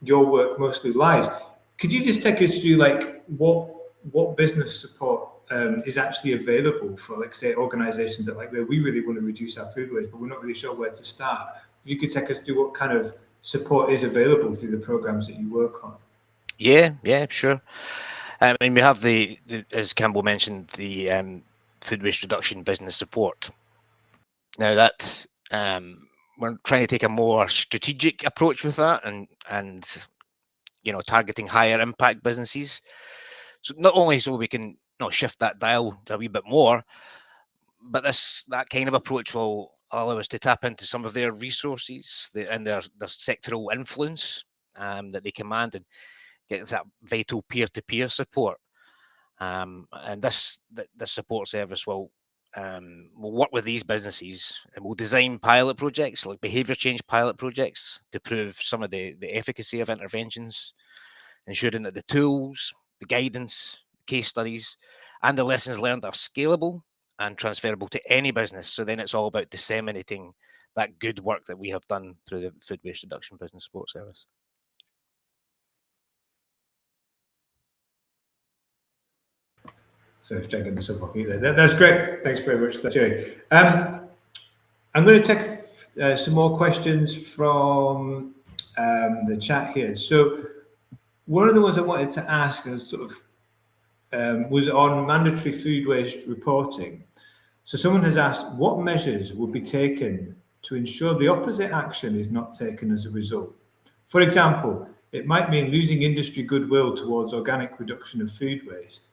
work mostly lies. Could you just take us through like what business support is actually available for, like, say, organisations that, like, where we really want to reduce our food waste, but we're not really sure where to start? You could take us through what kind of support is available through the programs that you work on. Yeah, sure. I mean, we have the as Campbell mentioned, the food waste reduction business support. Now that we're trying to take a more strategic approach with that, and targeting higher impact businesses. So not only so we can shift that dial a wee bit more, but that kind of approach will allow us to tap into some of their resources and their sectoral influence that they command, and get that vital peer-to-peer support. And this support service will work with these businesses, and we'll design pilot projects, like behaviour change pilot projects, to prove some of the efficacy of interventions, ensuring that the tools, the guidance, case studies, and the lessons learned are scalable and transferable to any business. So then it's all about disseminating that good work that we have done through the food waste reduction business support service. So try to get myself off mute there. That's great. Thanks very much for that, Jerry. I'm going to take some more questions from the chat here. So one of the ones I wanted to ask was was on mandatory food waste reporting. So someone has asked, what measures would be taken to ensure the opposite action is not taken as a result? For example, it might mean losing industry goodwill towards organic reduction of food waste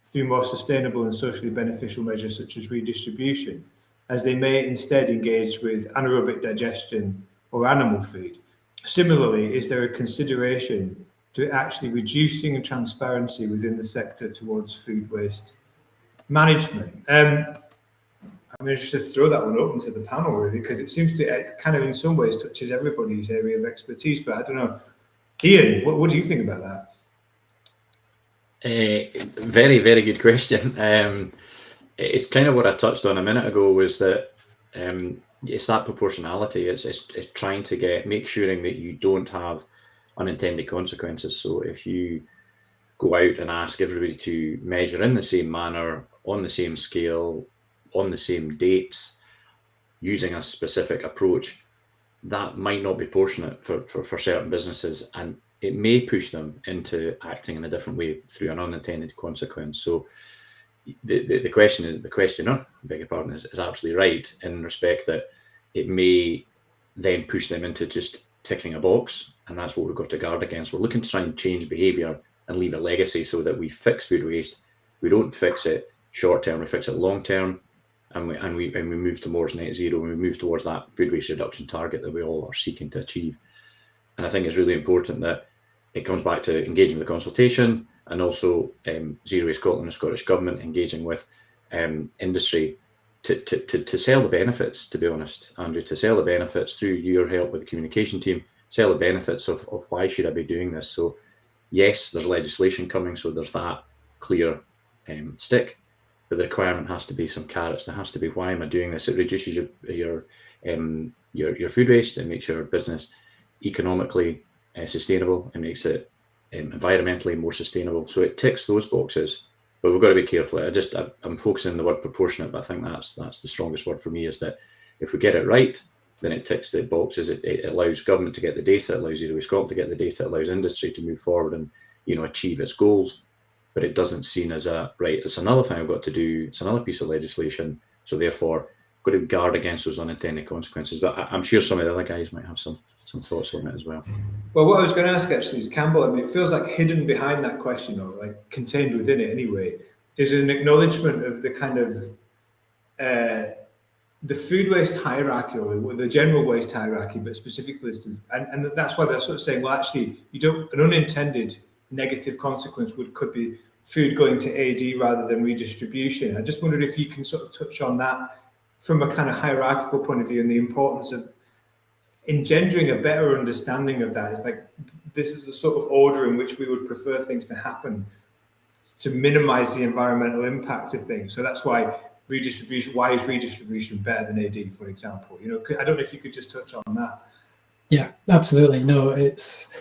through more sustainable and socially beneficial measures such as redistribution, as they may instead engage with anaerobic digestion or animal feed. Similarly, is there a consideration to actually reducing transparency within the sector towards food waste management? I'm going to just throw that one open to the panel, really, because it seems to kind of in some ways touches everybody's area of expertise, but I don't know. Ian, what do you think about that? Very, very good question. It's kind of what I touched on a minute ago, was that it's that proportionality. It's trying to make sure that you don't have unintended consequences. So if you go out and ask everybody to measure in the same manner, on the same scale, on the same dates, using a specific approach, that might not be proportionate for certain businesses, and it may push them into acting in a different way through an unintended consequence. So the questioner, beg your pardon, is absolutely right in respect that it may then push them into just ticking a box, and that's what we've got to guard against. We're looking to try and change behaviour and leave a legacy so that we fix food waste. We don't fix it short term, we fix it long term, and we move towards net zero, and we move towards that food waste reduction target that we all are seeking to achieve. And I think it's really important that it comes back to engaging with consultation, and also Zero Waste Scotland and Scottish Government engaging with industry to sell the benefits, to be honest, Andrew, to sell the benefits through your help with the communication team, sell the benefits of why should I be doing this. So yes, there's legislation coming, so there's that clear stick, but the requirement has to be some carrots. There has to be, why am I doing this? It reduces your food waste, and makes your business economically sustainable, and makes it environmentally more sustainable. So it ticks those boxes, but we've got to be careful. I'm focusing on the word proportionate, but I think that's the strongest word for me, is that if we get it right, then it ticks the boxes. It allows government to get the data, it allows Zero Waste Scotland to get the data, it allows industry to move forward and achieve its goals. But it doesn't seem as it's another thing I've got to do, it's another piece of legislation, so therefore I've got to guard against those unintended consequences. But I'm sure some of the other guys might have some thoughts on it as well. Well, what I was going to ask actually is, Campbell, I mean, it feels like hidden behind that question, or like contained within it anyway, is an acknowledgement of the kind of the food waste hierarchy, or the general waste hierarchy, but specifically, and that's why they're sort of saying, well, actually, an unintended negative consequence could be food going to AD rather than redistribution. I just wondered if you can sort of touch on that from a kind of hierarchical point of view, and the importance of engendering a better understanding of that. It's like, this is the sort of order in which we would prefer things to happen to minimize the environmental impact of things. So that's why why is redistribution better than AD, for example? I don't know if you could just touch on that. Yeah, absolutely. No, it's,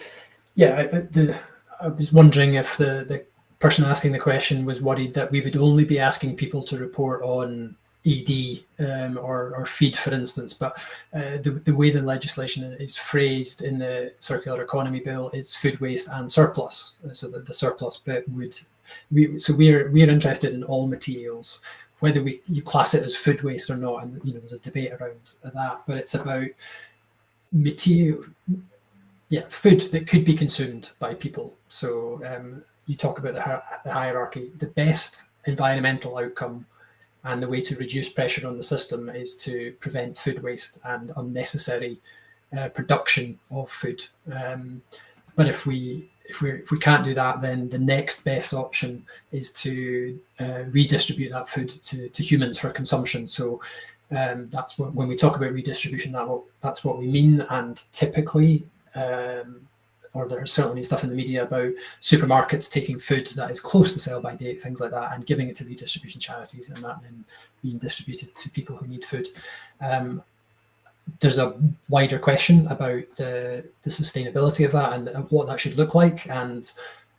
I was wondering if the person asking the question was worried that we would only be asking people to report on ED or feed, for instance. But the way the legislation is phrased in the Circular Economy Bill is food waste and surplus. So that the surplus bit would, we're interested in all materials, whether you class it as food waste or not. And there's a debate around that, but it's about material. Yeah, food that could be consumed by people. So you talk about the hierarchy. The best environmental outcome and the way to reduce pressure on the system is to prevent food waste and unnecessary production of food. But if we can't do that, then the next best option is to redistribute that food to humans for consumption. So that's what, when we talk about redistribution, that's what we mean. And typically, or there's certainly stuff in the media about supermarkets taking food that is close to sell by date, things like that, and giving it to redistribution charities, and that then being distributed to people who need food. There's a wider question about the sustainability of that and what that should look like, and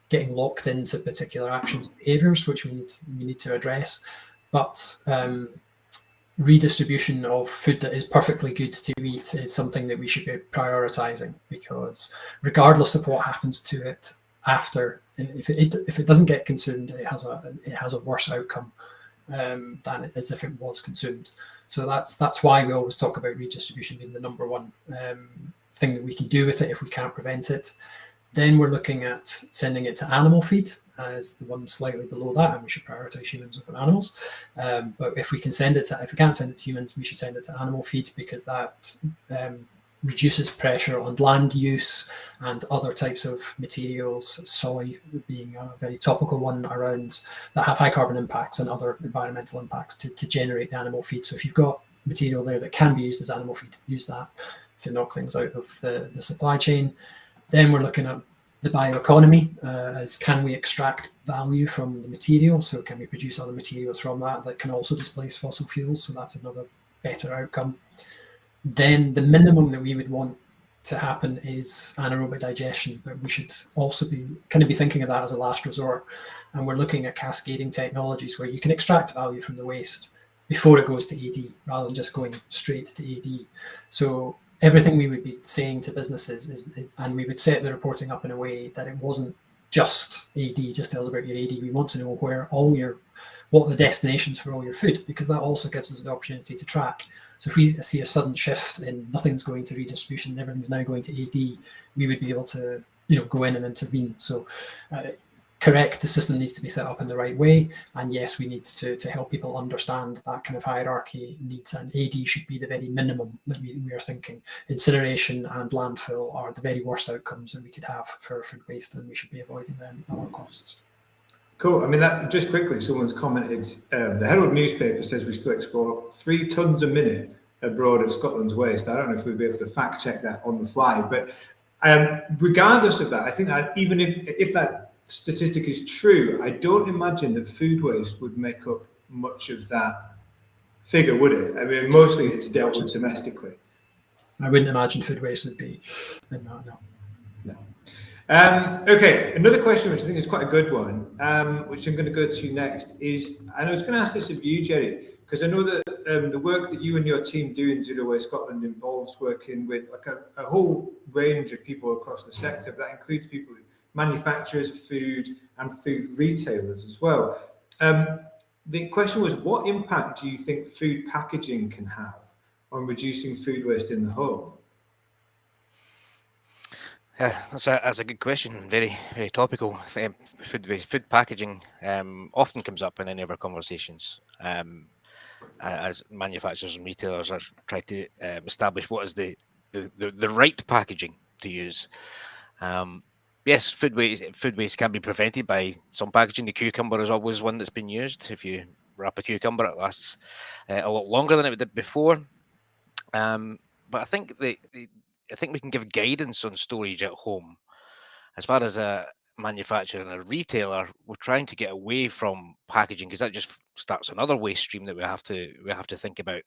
getting locked into particular actions and behaviours, which we need to address. But redistribution of food that is perfectly good to eat is something that we should be prioritizing, because regardless of what happens to it after, if it doesn't get consumed, it has a worse outcome than as if it was consumed. So that's why we always talk about redistribution being the number one thing that we can do with it if we can't prevent it. Then we're looking at sending it to animal feed as the one slightly below that, and we should prioritize humans over animals. But if we can't send it to humans, we should send it to animal feed, because that reduces pressure on land use and other types of materials, soy being a very topical one around, that have high carbon impacts and other environmental impacts to generate the animal feed. So if you've got material there that can be used as animal feed, use that to knock things out of the supply chain. Then we're looking at the bioeconomy, as can we extract value from the material? So can we produce other materials from that can also displace fossil fuels? So that's another better outcome. Then the minimum that we would want to happen is anaerobic digestion, but we should also be thinking of that as a last resort. And we're looking at cascading technologies where you can extract value from the waste before it goes to AD, rather than just going straight to AD. So everything we would be saying to businesses and we would set the reporting up in a way that it wasn't just AD, just tells about your AD. We want to know what the destinations for all your food, because that also gives us the opportunity to track. So if we see a sudden shift in nothing's going to redistribution and everything's now going to AD, we would be able to go in and intervene. So correct, the system needs to be set up in the right way, and yes, we need to help people understand that kind of hierarchy needs, and AD should be the very minimum that we are thinking. Incineration and landfill are the very worst outcomes that we could have for food waste, and we should be avoiding them at all costs. Cool. I mean, that just quickly, someone's commented, the Herald newspaper says we still export 3 tonnes a minute abroad of Scotland's waste. I don't know if we'll be able to fact check that on the fly, but regardless of that, I think that even if that statistic is true, I don't imagine that food waste would make up much of that figure, would it? I mean, mostly it's dealt with domestically. I wouldn't imagine food waste would be, no. Okay, another question which I think is quite a good one, which I'm going to go to next is, and I was going to ask this of you, Jerry, because I know that the work that you and your team do in Zero Waste Scotland involves working with like a whole range of people across the sector. That includes people, manufacturers, food, and food retailers as well. The question was, what impact do you think food packaging can have on reducing food waste in the home? Yeah, that's a good question. Very, very topical. Food packaging often comes up in any of our conversations as manufacturers and retailers are trying to establish what is the right packaging to use. Yes, food waste can be prevented by some packaging. The cucumber is always one that's been used. If you wrap a cucumber, it lasts a lot longer than it did before. But I think I think we can give guidance on storage at home. As far as a manufacturer and a retailer, we're trying to get away from packaging, because that just starts another waste stream that we have to think about.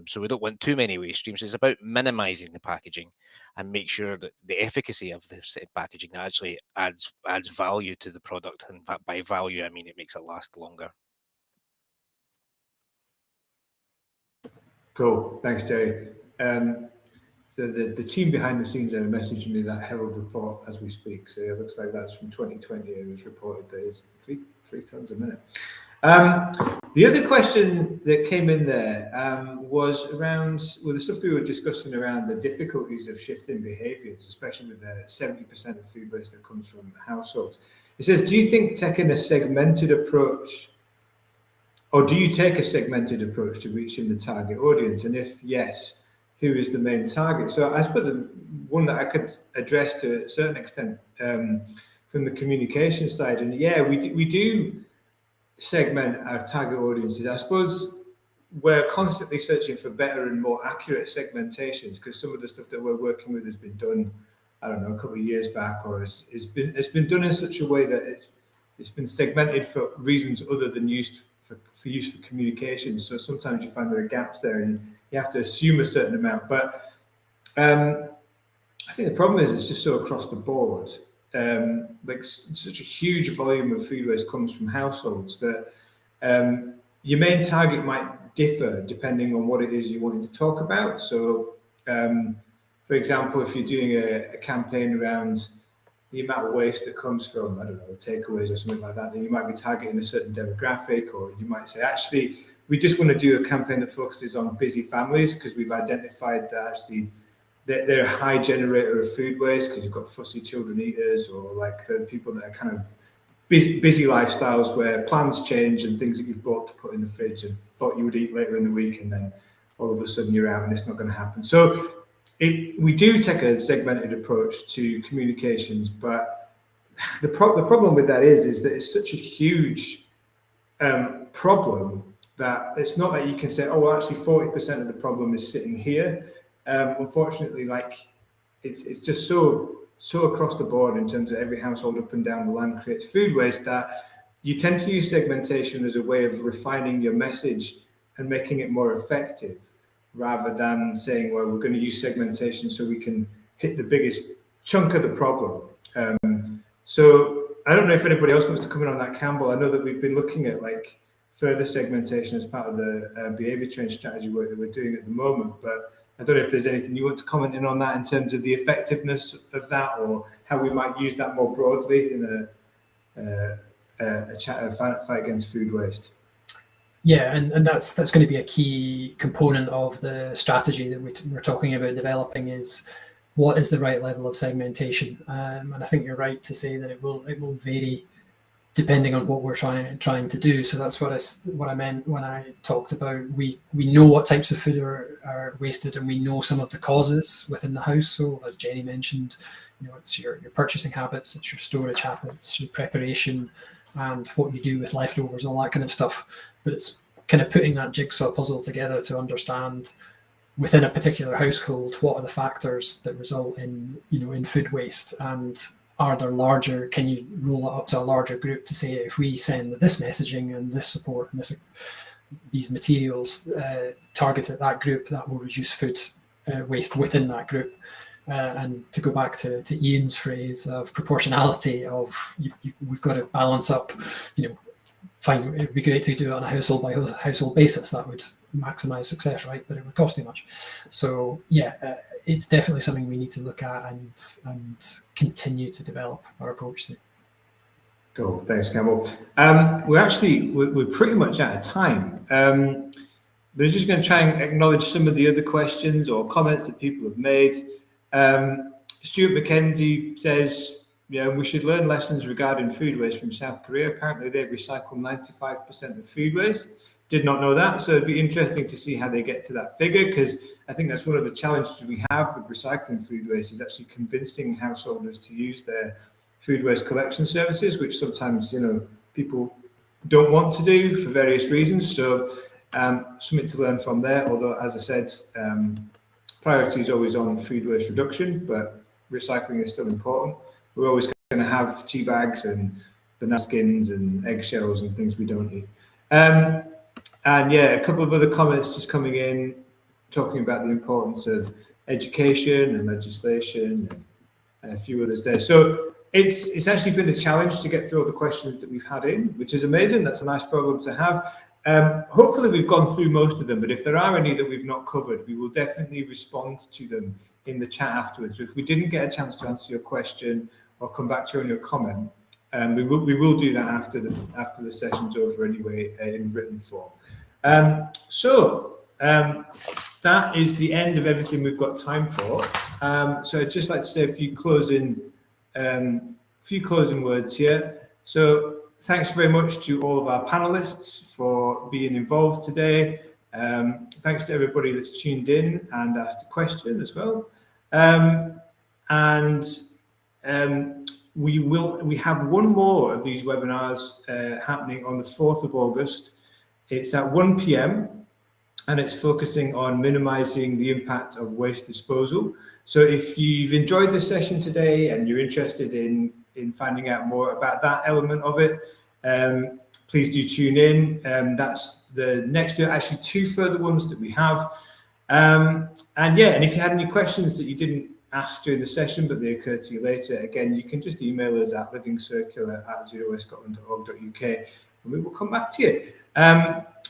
So we don't want too many waste streams. It's about minimizing the packaging and make sure that the efficacy of the packaging actually adds value to the product. And by value, I mean it makes it last longer. Cool, thanks, Jerry. The team behind the scenes are messaging me that Herald report as we speak. So it looks like that's from 2020. It was reported that it's three tons a minute. The other question that came in there was around the stuff we were discussing around the difficulties of shifting behaviours, especially with the 70% of food waste that comes from households. It says, do you think taking a segmented approach, or do you take a segmented approach to reaching the target audience? And if yes, who is the main target? So I suppose one that I could address to a certain extent from the communication side. And yeah, we do segment our target audiences. I suppose we're constantly searching for better and more accurate segmentations, because some of the stuff that we're working with has been done, I don't know, a couple of years back, or it's been done in such a way that it's been segmented for reasons other than used for use for communication. So sometimes you find there are gaps there and you have to assume a certain amount. But I think the problem is it's just so across the board. Like such a huge volume of food waste comes from households that your main target might differ depending on what it is you're wanting to talk about. So, for example, if you're doing a campaign around the amount of waste that comes from, I don't know, takeaways or something like that, then you might be targeting a certain demographic, or you might say, actually, we just want to do a campaign that focuses on busy families because we've identified that actually they're a high generator of food waste because you've got fussy children eaters, or like the people that are kind of busy lifestyles where plans change and things that you've bought to put in the fridge and thought you would eat later in the week, and then all of a sudden you're out and it's not going to happen. So we do take a segmented approach to communications, but the problem with that is that it's such a huge problem that it's not that you can say, oh, well, actually 40% of the problem is sitting here. Unfortunately, like it's just so across the board in terms of every household up and down the land creates food waste, that you tend to use segmentation as a way of refining your message and making it more effective, rather than saying, well, we're going to use segmentation so we can hit the biggest chunk of the problem. So I don't know if anybody else wants to come in on that, Campbell. I know that we've been looking at like further segmentation as part of the behaviour change strategy work that we're doing at the moment, but I don't know if there's anything you want to comment in on that in terms of the effectiveness of that, or how we might use that more broadly in a fight against food waste. Yeah, and that's going to be a key component of the strategy that we're talking about developing, is what is the right level of segmentation. And I think you're right to say that it will vary depending on what we're trying to do. So that's what I meant when I talked about we know what types of food are wasted, and we know some of the causes within the house. So as Jenny mentioned, it's your purchasing habits, it's your storage habits, your preparation, and what you do with leftovers, all that kind of stuff. But it's kind of putting that jigsaw puzzle together to understand within a particular household what are the factors that result in in food waste, and are there larger, can you roll it up to a larger group to say, if we send this messaging and this support and these materials targeted at that group, that will reduce food waste within that group. And to go back to Ian's phrase of proportionality, of we've got to balance up, fine, it'd be great to do it on a household by household basis. That would maximize success, right? But it would cost too much. So yeah, it's definitely something we need to look at and continue to develop our approach to. Cool, thanks, Campbell. We're pretty much out of time. We're just going to try and acknowledge some of the other questions or comments that people have made. Stuart McKenzie says, yeah, we should learn lessons regarding food waste from South Korea. Apparently they recycle 95% of food waste. Did not know that. So it'd be interesting to see how they get to that figure, because I think that's one of the challenges we have with recycling food waste, is actually convincing householders to use their food waste collection services, which sometimes, people don't want to do for various reasons. So something to learn from there. Although, as I said, priority is always on food waste reduction, but recycling is still important. We're always going to have tea bags and banana skins and eggshells and things we don't eat. And yeah, a couple of other comments just coming in, talking about the importance of education and legislation and a few others there. So it's actually been a challenge to get through all the questions that we've had in, which is amazing. That's a nice problem to have. Hopefully we've gone through most of them, but if there are any that we've not covered, we will definitely respond to them in the chat afterwards. So if we didn't get a chance to answer your question or come back to you on your comment, we will do that after the session's over anyway, in written form. So that is the end of everything we've got time for. So I'd just like to say a few closing words here. So thanks very much to all of our panelists for being involved today. Thanks to everybody that's tuned in and asked a question as well. We have one more of these webinars happening on the 4th of August. It's at 1 p.m. and it's focusing on minimizing the impact of waste disposal. So if you've enjoyed this session today and you're interested in finding out more about that element of it, please do tune in. That's the next, actually 2 further ones that we have. And if you had any questions that you didn't ask during the session but they occur to you later, again, you can just email us at livingcircular@zerowastetScotland.org.uk and we will come back to you.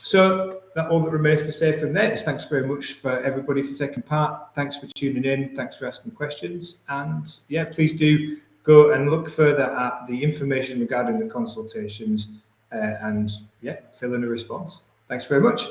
So that all that remains to say from there is thanks very much for everybody for taking part. Thanks for tuning in. Thanks for asking questions. And yeah, please do go and look further at the information regarding the consultations and yeah, fill in a response. Thanks very much.